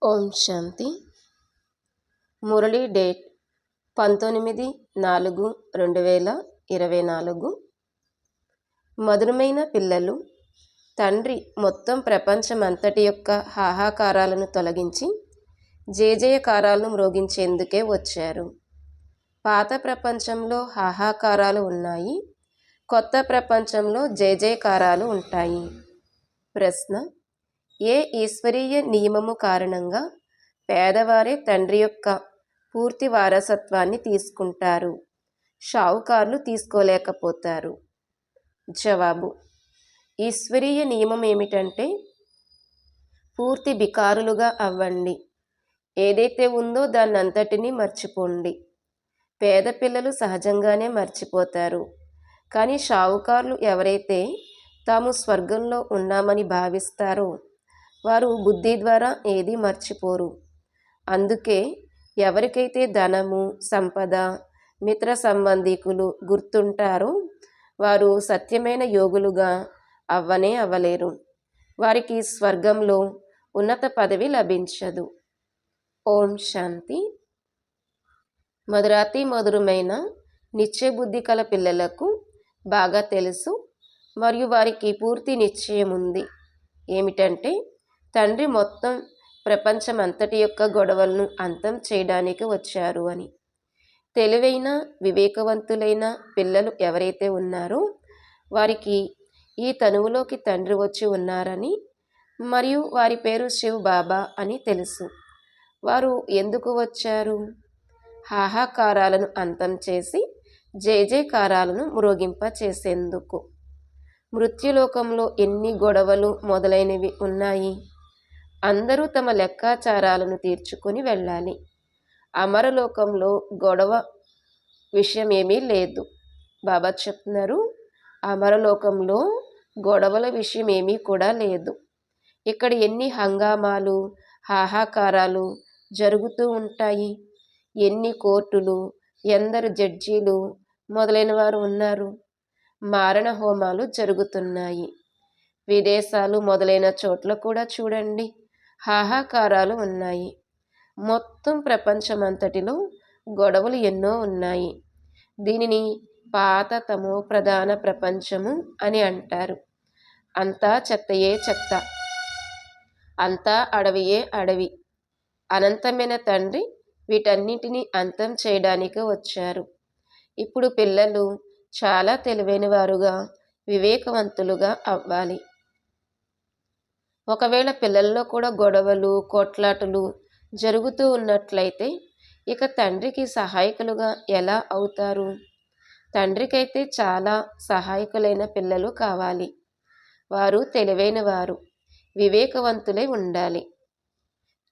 ఓం శాంతి. Murali date 19/4/2024. మధురమైన పిల్లలు, తండ్రి మొత్తం ప్రపంచమంతటి యొక్క హాహాకారాలను తొలగించి జయజయకారాలను మ్రోగించేందుకే వచ్చారు. పాత ప్రపంచంలో హాహాకారాలు ఉన్నాయి, కొత్త ప్రపంచంలో జయజయకారాలు ఉంటాయి. ప్రశ్న: ఏ ఈశ్వరీయ నియమము కారణంగా పేదవారే తండ్రి యొక్క పూర్తి వారసత్వాన్ని తీసుకుంటారు, షావుకార్లు తీసుకోలేకపోతారు? జవాబు: ఈశ్వరీయ నియమం ఏమిటంటే పూర్తి బికారులుగా అవ్వండి. ఏదైతే ఉందో దాన్నంతటినీ మర్చిపోండి. పేద పిల్లలు సహజంగానే మర్చిపోతారు, కానీ షావుకార్లు ఎవరైతే తాము స్వర్గంలో ఉన్నామని భావిస్తారో వారు బుద్ధి ద్వారా ఏదీ మర్చిపోరు. అందుకే ఎవరికైతే ధనము, సంపద, మిత్ర సంబంధికులు గుర్తుంటారో వారు సత్యమైన యోగులుగా అవ్వనే అవ్వలేరు. వారికి స్వర్గంలో ఉన్నత పదవి లభించదు. ఓం శాంతి. మధురాతి మధురమైన నిశ్చయబుద్ధి కల పిల్లలకు బాగా తెలుసు మరియు వారికి పూర్తి నిశ్చయం ఉంది ఏమిటంటే తండ్రి మొత్తం ప్రపంచమంతటి యొక్క గొడవలను అంతం చేయడానికి వచ్చారు అని. తెలివైన వివేకవంతులైన పిల్లలు ఎవరైతే ఉన్నారో వారికి ఈ తనువులోకి తండ్రి వచ్చి ఉన్నారని మరియు వారి పేరు శివ్ బాబా అని తెలుసు. వారు ఎందుకు వచ్చారు? హాహాకారాలను అంతం చేసి జయజయకారాలను మ్రోగింప చేసేందుకు. మృత్యులోకంలో ఎన్ని గొడవలు మొదలైనవి ఉన్నాయి. అందరూ తమ లెక్కాచారాలను తీర్చుకొని వెళ్ళాలి. అమరలోకంలో గొడవ విషయం ఏమీ లేదు. బాబా చెప్తున్నారు, అమరలోకంలో గొడవల విషయం ఏమీ కూడా లేదు. ఇక్కడ ఎన్ని హంగామాలు, హాహాకారాలు జరుగుతూ ఉంటాయి. ఎన్ని కోర్టులు, ఎందరు జడ్జీలు మొదలైన వారు ఉన్నారు. మారణ హోమాలు జరుగుతున్నాయి. విదేశాలు మొదలైన చోట్ల కూడా చూడండి, హాహాకారాలు ఉన్నాయి. మొత్తం ప్రపంచమంతటిలో గొడవలు ఎన్నో ఉన్నాయి. దీనిని పాత తమో ప్రధాన ప్రపంచము అని అంటారు. అంతా చెత్తయే చెత్త, అంతా అడవియే అడవి. అనంతమైన తండ్రి వీటన్నిటినీ అంతం చేయడానికి వచ్చారు. ఇప్పుడు పిల్లలు చాలా తెలివైన వారుగా, వివేకవంతులుగా అవ్వాలి. ఒకవేళ పిల్లల్లో కూడా గొడవలు, కొట్లాటలు జరుగుతూ ఉన్నట్లయితే ఇక తండ్రికి సహాయకులుగా ఎలా అవుతారు? తండ్రికైతే చాలా సహాయకులైన పిల్లలు కావాలి. వారు తెలివైన వారు, వివేకవంతులై ఉండాలి.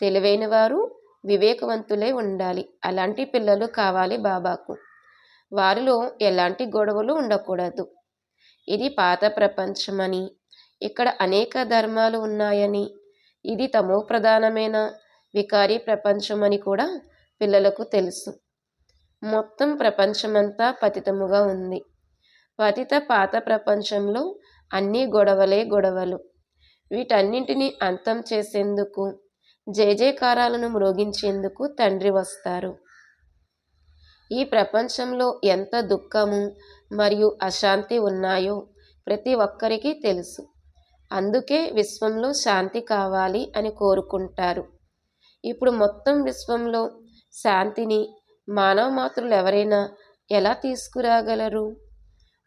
తెలివైన వారు, వివేకవంతులై ఉండాలి. అలాంటి పిల్లలు కావాలి బాబాకు. వారిలో ఎలాంటి గొడవలు ఉండకూడదు. ఇది పాత ప్రపంచమని, ఇక్కడ అనేక ధర్మాలు ఉన్నాయని, ఇది తమో ప్రధానమైన వికారీ ప్రపంచమని కూడా పిల్లలకు తెలుసు. మొత్తం ప్రపంచమంతా పతితముగా ఉంది. పతిత పాత ప్రపంచంలో అన్ని గొడవలే గొడవలు. వీటన్నింటినీ అంతం చేసేందుకు, జయజయకారాలను మ్రోగించేందుకు తండ్రి వస్తారు. ఈ ప్రపంచంలో ఎంత దుఃఖము మరియు అశాంతి ఉన్నాయో ప్రతి ఒక్కరికి తెలుసు. అందుకే విశ్వంలో శాంతి కావాలి అని కోరుకుంటారు. ఇప్పుడు మొత్తం విశ్వంలో శాంతిని మానవ మాతృలు ఎవరైనా ఎలా తీసుకురాగలరు?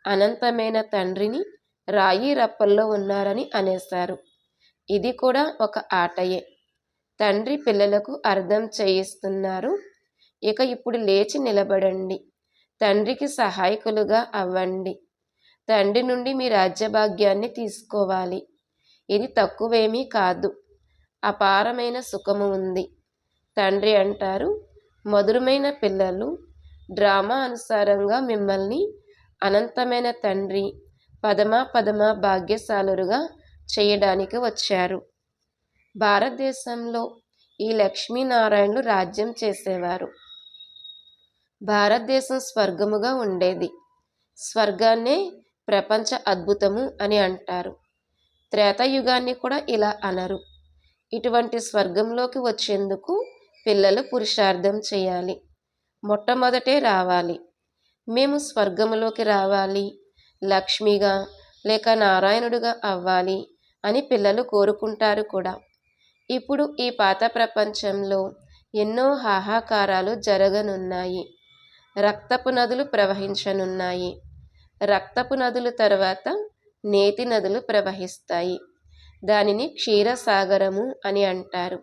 అనంతమైన తండ్రిని రాయి రప్పల్లో ఉన్నారని అనేశారు. ఇది కూడా ఒక ఆటయే. తండ్రి పిల్లలకు అర్థం చేయిస్తున్నారు. ఇక ఇప్పుడు లేచి నిలబడండి, తండ్రికి సహాయకులుగా అవ్వండి. తండ్రి నుండి మీ రాజ్యభాగ్యాన్ని తీసుకోవాలి. ఇది తక్కువేమీ కాదు. అపారమైన సుఖము ఉంది. తండ్రి అంటారు, మధురమైన పిల్లలు, డ్రామా అనుసారంగా మిమ్మల్ని అనంతమైన తండ్రి పదమా భాగ్యశాలురుగా చేయడానికి వచ్చారు. భారతదేశంలో ఈ లక్ష్మీనారాయణులు రాజ్యం చేసేవారు. భారతదేశం స్వర్గముగా ఉండేది. స్వర్గాన్నే ప్రపంచ అద్భుతము అని అంటారు. త్రేతాయుగాన్ని కూడా ఇలా అనరు. ఇటువంటి స్వర్గంలోకి వచ్చేందుకు పిల్లలు పురుషార్థం చేయాలి. మొట్టమొదటే రావాలి. మేము స్వర్గంలోకి రావాలి, లక్ష్మిగా లేక నారాయణుడిగా అవ్వాలి అని పిల్లలు కోరుకుంటారు కూడా. ఇప్పుడు ఈ పాత ప్రపంచంలో ఎన్నో హాహాకారాలు జరగనున్నాయి. రక్తపు నదులు ప్రవహించనున్నాయి. రక్తపు నదుల తర్వాత నేతి నదులు ప్రవహిస్తాయి. దానిని క్షీరసాగరము అని అంటారు.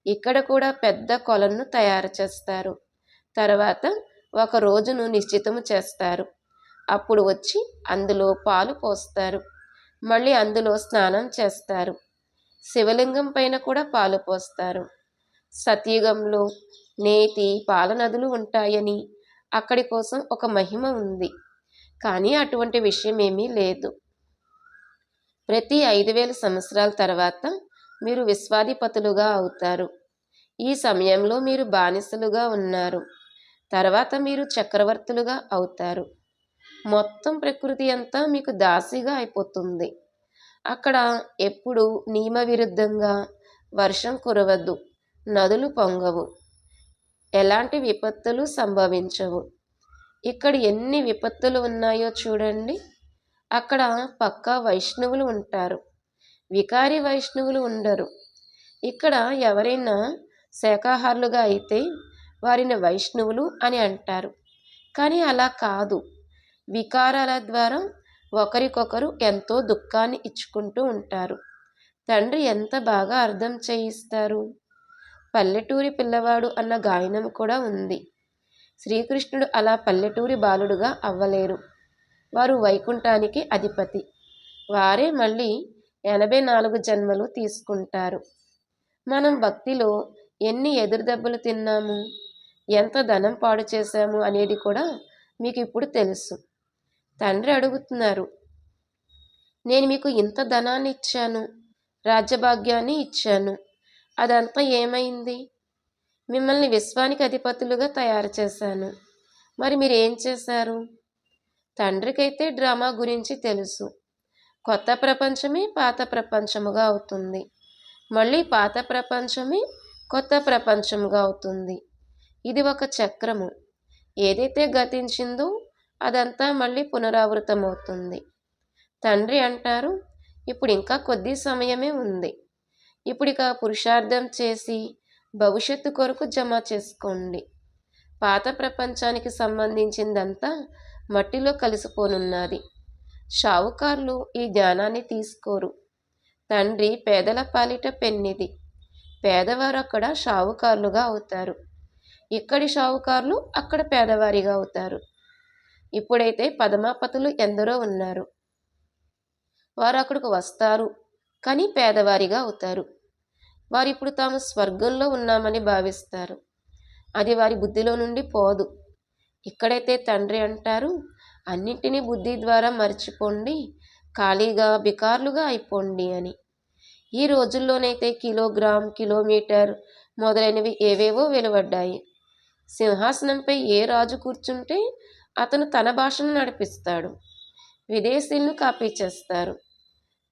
ఇక్కడ కూడా పెద్ద కొలను తయారు చేస్తారు. తర్వాత ఒక రోజును నిశ్చితము చేస్తారు. అప్పుడు వచ్చి అందులో పాలు పోస్తారు. మళ్ళీ అందులో స్నానం చేస్తారు. శివలింగం పైన కూడా పాలు పోస్తారు. సత్యుగంలో నేతి పాల నదులు ఉంటాయని అక్కడి కోసం ఒక మహిమ ఉంది. కానీ అటువంటి విషయం ఏమీ లేదు. ప్రతి 5000 సంవత్సరాల తర్వాత మీరు విశ్వాధిపతులుగా అవుతారు. ఈ సమయంలో మీరు బానిసలుగా ఉన్నారు. తర్వాత మీరు చక్రవర్తులుగా అవుతారు. మొత్తం ప్రకృతి అంతా మీకు దాసిగా అయిపోతుంది. అక్కడ ఎప్పుడు నియమ విరుద్ధంగా వర్షం కురవద్దు, నదులు పొంగవు, ఎలాంటి విపత్తులు సంభవించవు. ఇక్కడ ఎన్ని విపత్తులు ఉన్నాయో చూడండి. అక్కడ పక్కా వైష్ణవులు ఉంటారు, వికారి వైష్ణవులు ఉండరు. ఇక్కడ ఎవరైనా శాకాహారులుగా అయితే వారిని వైష్ణవులు అని అంటారు. కానీ అలా కాదు. వికారాల ద్వారా ఒకరికొకరు ఎంతో దుఃఖాన్ని ఇచ్చుకుంటూ ఉంటారు. తండ్రి ఎంత బాగా అర్థం చేయిస్తారు. పల్లెటూరి పిల్లవాడు అన్న గాయనం కూడా ఉంది. శ్రీకృష్ణుడు అలా పల్లెటూరి బాలుడుగా అవ్వలేరు. వారు వైకుంఠానికి అధిపతి. వారే మళ్ళీ 84 జన్మలు తీసుకుంటారు. మనం భక్తిలో ఎన్ని ఎదురుదెబ్బలు తిన్నాము, ఎంత ధనం పాడు చేశాము అనేది కూడా మీకు ఇప్పుడు తెలుసు. తండ్రి అడుగుతున్నారు, నేను మీకు ఇంత ధనాన్ని ఇచ్చాను, రాజ్యభాగ్యాన్ని ఇచ్చాను, అదంతా ఏమైంది? మిమ్మల్ని విశ్వానికి అధిపతులుగా తయారు చేశాను, మరి మీరు ఏం చేశారు? తండ్రికైతే డ్రామా గురించి తెలుసు. కొత్త ప్రపంచమే పాత ప్రపంచముగా అవుతుంది, మళ్ళీ పాత ప్రపంచమే కొత్త ప్రపంచముగా అవుతుంది. ఇది ఒక చక్రము. ఏదైతే గతించిందో అదంతా మళ్ళీ పునరావృతమవుతుంది. తండ్రి అంటారు, ఇప్పుడు ఇంకా కొద్ది సమయమే ఉంది. ఇక పురుషార్థం చేసి భవిష్యత్తు కొరకు జమ చేసుకోండి. పాత ప్రపంచానికి సంబంధించిందంతా మట్టిలో కలిసిపోనున్నది. షావుకారులు ఈ జ్ఞానాన్ని తీసుకోరు. తండ్రి పేదల పాలిట పెన్నిది. పేదవారు అక్కడ షావుకారులుగా అవుతారు. ఇక్కడి షావుకారులు అక్కడ పేదవారిగా అవుతారు. ఇప్పుడైతే పదమాపతులు ఎందరో ఉన్నారు. వారు అక్కడికి వస్తారు, కానీ పేదవారిగా అవుతారు. వారు ఇప్పుడు తాము స్వర్గంలో ఉన్నామని భావిస్తారు. అది వారి బుద్ధిలో నుండి పోదు. ఇక్కడైతే తండ్రి అంటారు, అన్నింటినీ బుద్ధి ద్వారా మర్చిపోండి, ఖాళీగా బికార్లుగా అయిపోండి అని. ఈ రోజుల్లోనైతే కిలోగ్రామ్, కిలోమీటర్ మొదలైనవి ఏవేవో వెలువడ్డాయి. సింహాసనంపై ఏ రాజు కూర్చుంటే అతను తన భాషను నడిపిస్తాడు. విదేశీయులను కాపీ చేస్తారు.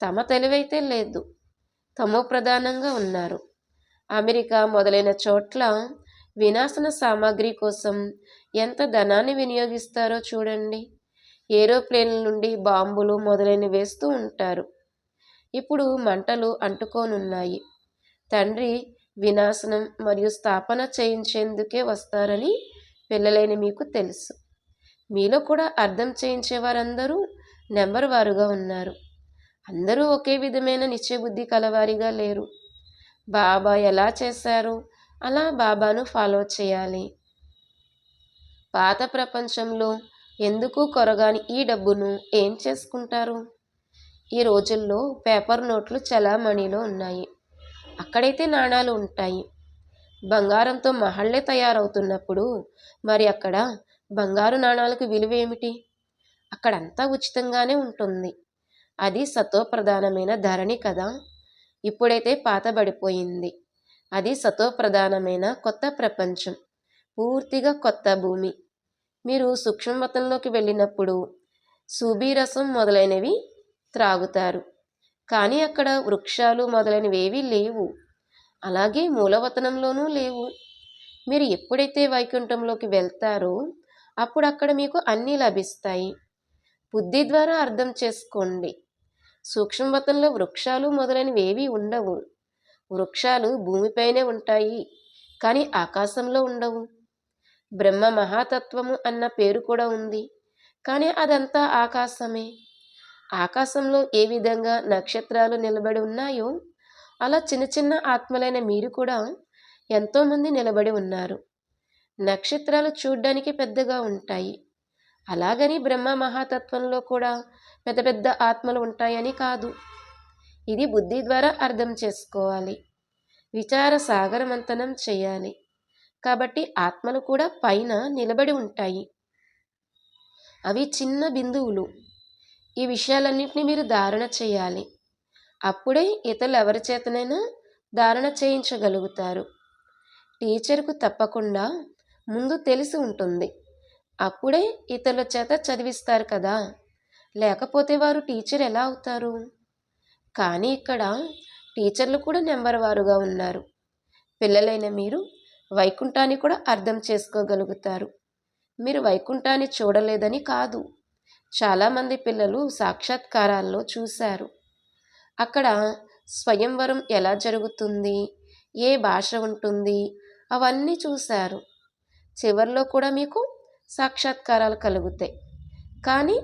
తమ తెలివైతే లేదు, తమో ప్రధానంగా ఉన్నారు. అమెరికా మొదలైన చోట్ల వినాశన సామాగ్రి కోసం ఎంత ధనాన్ని వినియోగిస్తారో చూడండి. ఏరోప్లేన్ల నుండి బాంబులు మొదలైనవి వేస్తూ ఉంటారు. ఇప్పుడు మంటలు అంటుకోనున్నాయి. తండ్రి వినాశనం మరియు స్థాపన చేయించేందుకే వస్తారని పిల్లలైన మీకు తెలుసు. మీలో కూడా అర్థం చేయించేవారందరూ నెంబర్ వారుగా ఉన్నారు. అందరూ ఒకే విధమైన నిశ్చయబుద్ధి కలవారిగా లేరు. బాబా ఎలా చేశారో అలా బాబాను ఫాలో చేయాలి. పాత ప్రపంచంలో ఎందుకు కొరగాని ఈ డబ్బును ఏం చేసుకుంటారు? ఈ రోజుల్లో పేపర్ నోట్లు చలామణిలో ఉన్నాయి. అక్కడైతే నాణాలు ఉంటాయి. బంగారంతో మహళ్ళే తయారవుతున్నప్పుడు మరి అక్కడ బంగారు నాణాలకు విలువ ఏమిటి? అక్కడంతా ఉచితంగానే ఉంటుంది. అది సతోప్రధానమైన ధరణి కదా. ఇప్పుడైతే పాతబడిపోయింది. అది సతోప్రధానమైన కొత్త ప్రపంచం, పూర్తిగా కొత్త భూమి. మీరు సూక్ష్మమతంలోకి వెళ్ళినప్పుడు సూబీరసం మొదలైనవి త్రాగుతారు. కానీ అక్కడ వృక్షాలు మొదలైనవి ఏవీ లేవు. అలాగే మూలవతనంలోనూ లేవు. మీరు ఎప్పుడైతే వైకుంఠంలోకి వెళ్తారో అప్పుడు అక్కడ మీకు అన్నీ లభిస్తాయి. బుద్ధి ద్వారా అర్థం చేసుకోండి. సూక్ష్మవతంలో వృక్షాలు మొదలైనవి ఏవీ ఉండవు. వృక్షాలు భూమిపైనే ఉంటాయి, కానీ ఆకాశంలో ఉండవు. బ్రహ్మ మహాతత్వము అన్న పేరు కూడా ఉంది, కానీ అదంతా ఆకాశమే. ఆకాశంలో ఏ విధంగా నక్షత్రాలు నిలబడి ఉన్నాయో అలా చిన్న చిన్న ఆత్మలైన మీరు కూడా ఎంతోమంది నిలబడి ఉన్నారు. నక్షత్రాలు చూడ్డానికి పెద్దగా ఉంటాయి, అలాగని బ్రహ్మ మహాతత్వంలో కూడా పెద్ద పెద్ద ఆత్మలు ఉంటాయని కాదు. ఇది బుద్ధి ద్వారా అర్థం చేసుకోవాలి. విచార సాగరమంతనం చేయాలి. కాబట్టి ఆత్మలు కూడా పైన నిలబడి ఉంటాయి. అవి చిన్న బిందువులు. ఈ విషయాలన్నింటినీ మీరు ధారణ చేయాలి. అప్పుడే ఇతరులు ఎవరి చేతనైనా ధారణ చేయించగలుగుతారు. టీచర్కు తప్పకుండా ముందు తెలిసి ఉంటుంది, అప్పుడే ఇతరుల చేత చదివిస్తారు కదా, లేకపోతే వారు టీచర్ ఎలా అవుతారు? కానీ ఇక్కడ టీచర్లు కూడా నెంబర్ వారుగా ఉన్నారు. పిల్లలైన మీరు వైకుంఠాన్ని కూడా అర్థం చేసుకోగలుగుతారు. మీరు వైకుంఠాన్ని చూడలేదని కాదు, చాలామంది పిల్లలు సాక్షాత్కారాల్లో చూశారు. అక్కడ స్వయంవరం ఎలా జరుగుతుంది, ఏ భాష ఉంటుంది, అవన్నీ చూశారు. చివరిలో కూడా మీకు సాక్షాత్కారాలు కలుగుతాయి. కానీ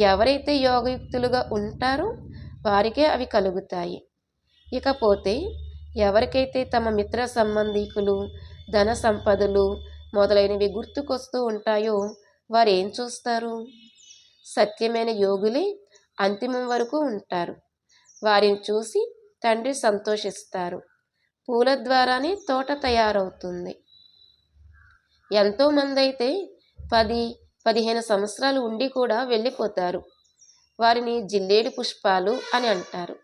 ఎవరైతే యోగయుక్తులుగా ఉంటారో వారికే అవి కలుగుతాయి. ఇకపోతే ఎవరికైతే తమ మిత్ర సంబంధికులు, ధన సంపదలు మొదలైనవి గుర్తుకొస్తూ ఉంటాయో వారు ఏం చూస్తారు? సత్యమైన యోగులే అంతిమం వరకు ఉంటారు. వారిని చూసి తండ్రి సంతోషిస్తారు. పూల ద్వారానే తోట తయారవుతుంది. ఎంతోమంది అయితే 10-15 సంవత్సరాలు ఉండి కూడా వెళ్ళిపోతారు. వారిని జిల్లేడు పుష్పాలు అని అంటారు.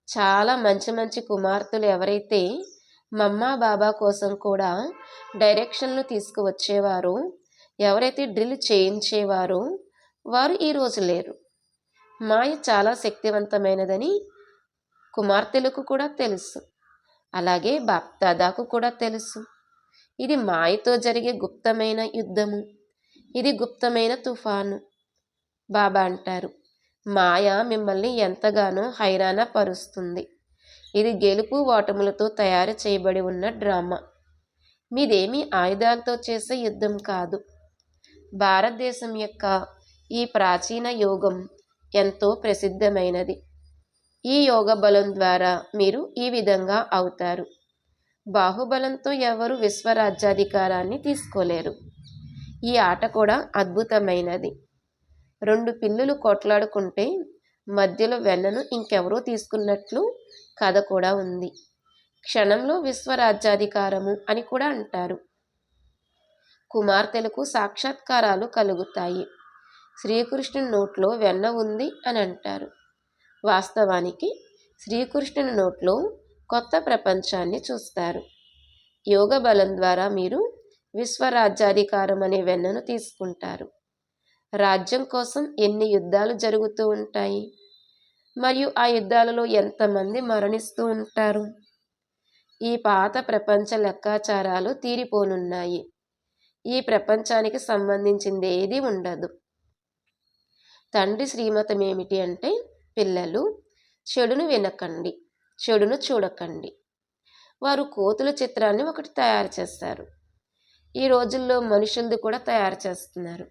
చాలా మంచి మంచి కుమార్తెలు ఎవరైతే మమ్మా బాబా కోసం కూడా డైరెక్షన్లు తీసుకువచ్చేవారో, ఎవరైతే డ్రిల్ చేయించేవారో వారు ఈరోజు లేరు. మాయ చాలా శక్తివంతమైనదని కుమార్తెలకు కూడా తెలుసు, అలాగే బాప్దాదాకు కూడా తెలుసు. ఇది మాయతో జరిగే గుప్తమైన యుద్ధము, ఇది గుప్తమైన తుఫాను. బాబా అంటారు, మాయ మిమ్మల్ని ఎంతగానో హైరాణ పరుస్తుంది. ఇది గెలుపు ఓటములతో తయారు చేయబడి ఉన్న డ్రామా. మీదేమీ ఆయుధాలతో చేసే యుద్ధం కాదు. భారతదేశం యొక్క ఈ ప్రాచీన యోగం ఎంతో ప్రసిద్ధమైనది. ఈ యోగ బలం ద్వారా మీరు ఈ విధంగా అవుతారు. బాహుబలంతో ఎవరు విశ్వరాజ్యాధికారాన్ని తీసుకోలేరు. ఈ ఆట కూడా అద్భుతమైనది. 2 పిల్లులు కొట్లాడుకుంటే మధ్యలో వెన్నను ఇంకెవరో తీసుకున్నట్లు కథ కూడా ఉంది. క్షణంలో విశ్వరాజ్యాధికారము అని కూడా అంటారు. కుమార్తెలకు సాక్షాత్కారాలు కలుగుతాయి. శ్రీకృష్ణుని నోట్లో వెన్న ఉంది అని అంటారు. వాస్తవానికి శ్రీకృష్ణుని నోట్లో కొత్త ప్రపంచాన్ని చూస్తారు. యోగ బలం ద్వారా మీరు విశ్వరాజ్యాధికారం అనే వెన్నను తీసుకుంటారు. రాజ్యం కోసం ఎన్ని యుద్ధాలు జరుగుతూ ఉంటాయి, మరియు ఆ యుద్ధాలలో ఎంతమంది మరణిస్తూ ఉంటారు. ఈ పాత ప్రపంచ లెక్కాచారాలు తీరిపోనున్నాయి. ఈ ప్రపంచానికి సంబంధించింది ఏది ఉండదు. తండ్రి శ్రీమతం ఏమిటి అంటే, పిల్లలు చెడును వినకండి, చెడును చూడకండి. వారు కోతుల చిత్రాన్ని ఒకటి తయారు చేస్తారు. ఈ రోజుల్లో మనుషులది కూడా తయారు చేస్తున్నారు.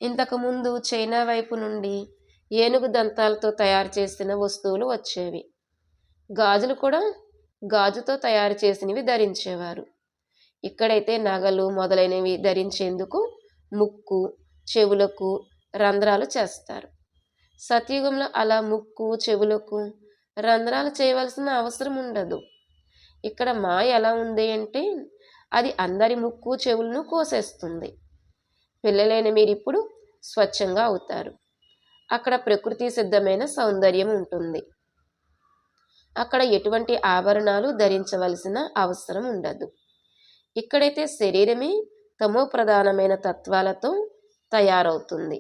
ఇంతకుముందు చైనా వైపు నుండి ఏనుగు దంతాలతో తయారు చేసిన వస్తువులు వచ్చేవి. గాజులు కూడా గాజుతో తయారు చేసినవి ధరించేవారు. ఇక్కడైతే నగలు మొదలైనవి ధరించేందుకు ముక్కు, చెవులకు రంధ్రాలు చేస్తారు. సత్యుగంలో అలా ముక్కు, చెవులకు రంధ్రాలు చేయవలసిన అవసరం ఉండదు. ఇక్కడ మాయ ఎలా ఉంది అంటే, అది అందరి ముక్కు చెవులను కోసేస్తుంది. పిల్లలైన మీరు ఇప్పుడు స్వచ్ఛంగా అవుతారు. అక్కడ ప్రకృతి సిద్ధమైన సౌందర్యం ఉంటుంది. అక్కడ ఎటువంటి ఆభరణాలు ధరించవలసిన అవసరం ఉండదు. ఇక్కడైతే శరీరమే తమో ప్రధానమైన తత్వాలతో తయారవుతుంది.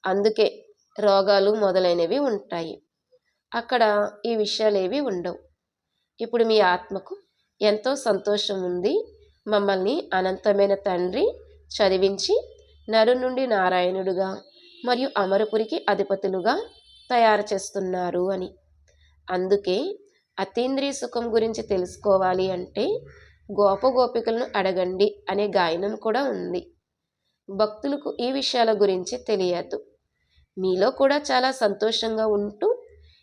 అందుకే రోగాలు మొదలైనవి ఉంటాయి. అక్కడ ఈ విషయాలేవి ఉండవు. ఇప్పుడు మీ ఆత్మకు ఎంతో సంతోషం ఉంది. మమ్మల్ని అనంతమైన తండ్రి చదివించి నరు నుండి నారాయణుడుగా మరియు అమరపురికి అధిపతులుగా తయారు చేస్తున్నారు అని. అందుకే అతీంద్రియ సుఖం గురించి తెలుసుకోవాలి అంటే గోపగోపికలను అడగండి అనే గాయనం కూడా ఉంది. భక్తులకు ఈ విషయాల గురించి తెలియదు. మీలో కూడా చాలా సంతోషంగా ఉంటూ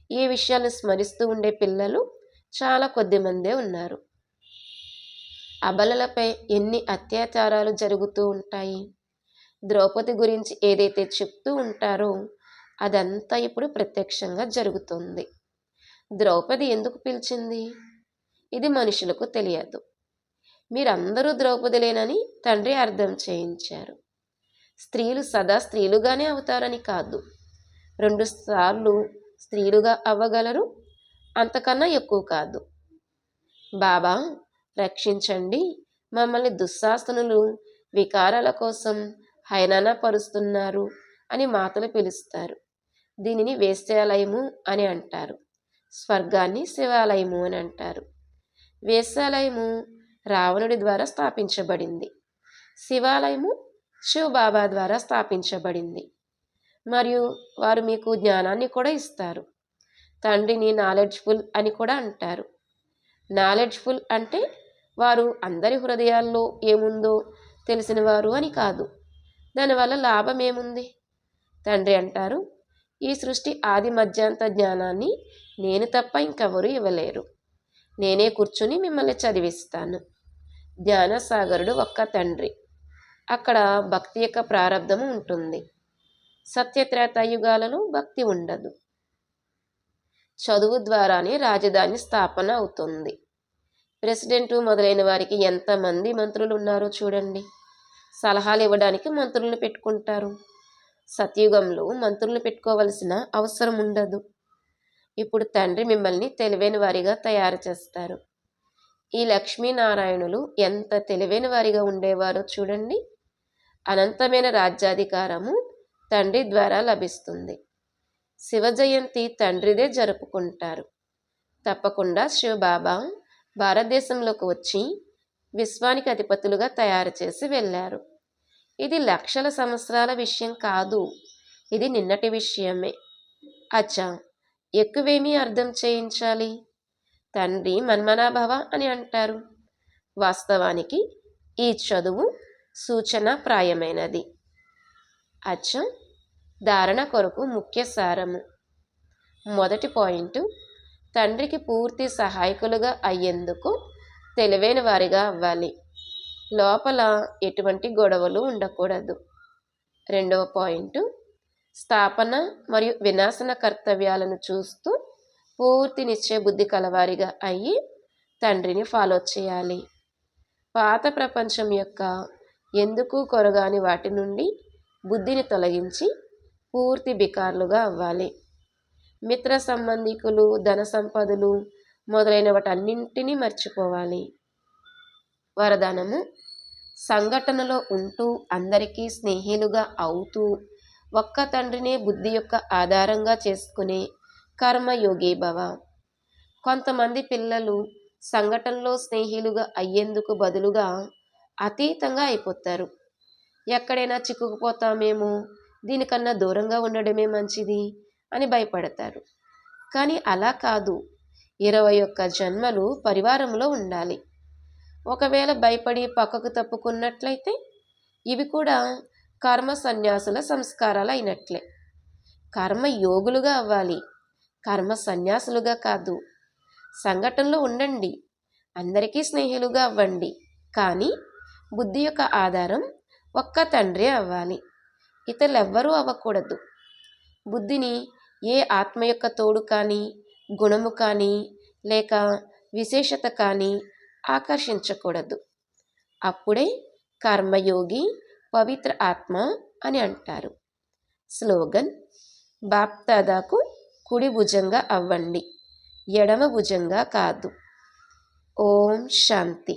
ఈ విషయాలను స్మరిస్తూ ఉండే పిల్లలు చాలా కొద్దిమందే ఉన్నారు. అబలలపై ఎన్ని అత్యాచారాలు జరుగుతూ ఉంటాయి. ద్రౌపది గురించి ఏదైతే చెప్తూ ఉంటారో అదంతా ఇప్పుడు ప్రత్యక్షంగా జరుగుతుంది. ద్రౌపది ఎందుకు పిలిచింది? ఇది మనుషులకు తెలియదు. మీరందరూ ద్రౌపదిలేనని తండ్రి అర్థం చేయించారు. స్త్రీలు సదా స్త్రీలుగానే అవుతారని కాదు, 2 సార్లు స్త్రీలుగా అవ్వగలరు, అంతకన్నా ఎక్కువ కాదు. బాబా రక్షించండి, మమ్మల్ని దుశ్శాసనులు వికారాల కోసం హైనానా పరుస్తున్నారు అని మాటలు పిలుస్తారు. దీనిని వేశ్యాలయము అని అంటారు. స్వర్గాన్ని శివాలయము అని అంటారు. వేశ్యాలయము రావణుడి ద్వారా స్థాపించబడింది. శివాలయము శివబాబా ద్వారా స్థాపించబడింది. మరియు వారు మీకు జ్ఞానాన్ని కూడా ఇస్తారు. తండ్రిని నాలెడ్జ్ఫుల్ అని కూడా అంటారు. నాలెడ్జ్ఫుల్ అంటే వారు అందరి హృదయాల్లో ఏముందో తెలిసినవారు అని కాదు. దానివల్ల లాభం ఏముంది? తండ్రి అంటారు, ఈ సృష్టి ఆది మధ్యాంత జ్ఞానాన్ని నేను తప్ప ఇంకెవరూ ఇవ్వలేరు. నేనే కూర్చుని మిమ్మల్ని చదివిస్తాను. జ్ఞానసాగరుడు ఒక్క తండ్రి. అక్కడ భక్తి యొక్క ప్రారంధము ఉంటుంది. సత్యత్రేతాయుగాలలో భక్తి ఉండదు. చదువు ద్వారానే రాజధాని స్థాపన అవుతుంది. ప్రెసిడెంటు మొదలైన వారికి ఎంతమంది మంత్రులు ఉన్నారో చూడండి. సలహాలు ఇవ్వడానికి మంత్రులను పెట్టుకుంటారు. సత్యుగంలో మంత్రులను పెట్టుకోవలసిన అవసరం ఉండదు. ఇప్పుడు తండ్రి మిమ్మల్ని తెలివైన వారిగా తయారు చేస్తారు. ఈ లక్ష్మీనారాయణులు ఎంత తెలివైన వారిగా ఉండేవారో చూడండి. అనంతమైన రాజ్యాధికారము తండ్రి ద్వారా లభిస్తుంది. శివ జయంతి తండ్రిదే జరుపుకుంటారు. తప్పకుండా శివబాబా భారతదేశంలోకి వచ్చి విశ్వానికి అధిపతులుగా తయారు చేసి వెళ్ళారు. ఇది లక్షల సంవత్సరాల విషయం కాదు, ఇది నిన్నటి విషయమే. అచ్చా, ఎక్కువేమీ అర్థం చేయించాలి? తండ్రి మన్మనాభవ అని అంటారు. వాస్తవానికి ఈ చదువు సూచనాప్రాయమైనది. అచ్చా, ధారణ కొరకు ముఖ్య సారము. మొదటి పాయింట్, తండ్రికి పూర్తి సహాయకులుగా అయ్యేందుకు తెలివైన వారిగా అవ్వాలి. లోపల ఎటువంటి గొడవలు ఉండకూడదు. రెండవ పాయింట్, స్థాపన మరియు వినాశన కర్తవ్యాలను చూస్తూ పూర్తి నిశ్చయ బుద్ధి కలవారిగా అయ్యి తండ్రిని ఫాలో చేయాలి. పాత ప్రపంచం యొక్క ఎందుకు కొరగాని వాటి నుండి బుద్ధిని తొలగించి పూర్తి బికార్లుగా అవ్వాలి. మిత్ర సంబంధికులు, ధన సంపదలు మొదలైన వాటన్నింటినీ మర్చిపోవాలి. వరదానము: సంఘటనలో ఉంటూ అందరికీ స్నేహిలుగా అవుతూ ఒక్క తండ్రినే బుద్ధి యొక్క ఆధారంగా చేసుకునే కర్మయోగి భవ. కొంతమంది పిల్లలు సంఘటనలో స్నేహిలుగా అయ్యేందుకు బదులుగా అతీతంగా అయిపోతారు. ఎక్కడైనా చిక్కుకుపోతామేమో, దీనికన్నా దూరంగా ఉండడమే మంచిది అని భయపడతారు. కానీ అలా కాదు. 21 జన్మలు పరివారంలో ఉండాలి. ఒకవేళ భయపడి పక్కకు తప్పుకున్నట్లయితే ఇవి కూడా కర్మ సన్యాసుల సంస్కారాలు అయినట్లే. కర్మ యోగులుగా అవ్వాలి, కర్మ సన్యాసులుగా కాదు. సంఘటనలో ఉండండి, అందరికీ స్నేహిలుగా అవ్వండి, కానీ బుద్ధి యొక్క ఆధారం ఒక్క తండ్రి అవ్వాలి. ఇతరులెవ్వరూ అవ్వకూడదు. బుద్ధిని ఏ ఆత్మ యొక్క తోడు కానీ, గుణము కానీ, లేక విశేషత కానీ ఆకర్షించకూడదు. అప్పుడే కర్మయోగి పవిత్ర ఆత్మ అని అంటారు. స్లోగన్: బాప్దాదాకు కుడి భుజంగా అవ్వండి, ఎడమ భుజంగా కాదు. ఓం శాంతి.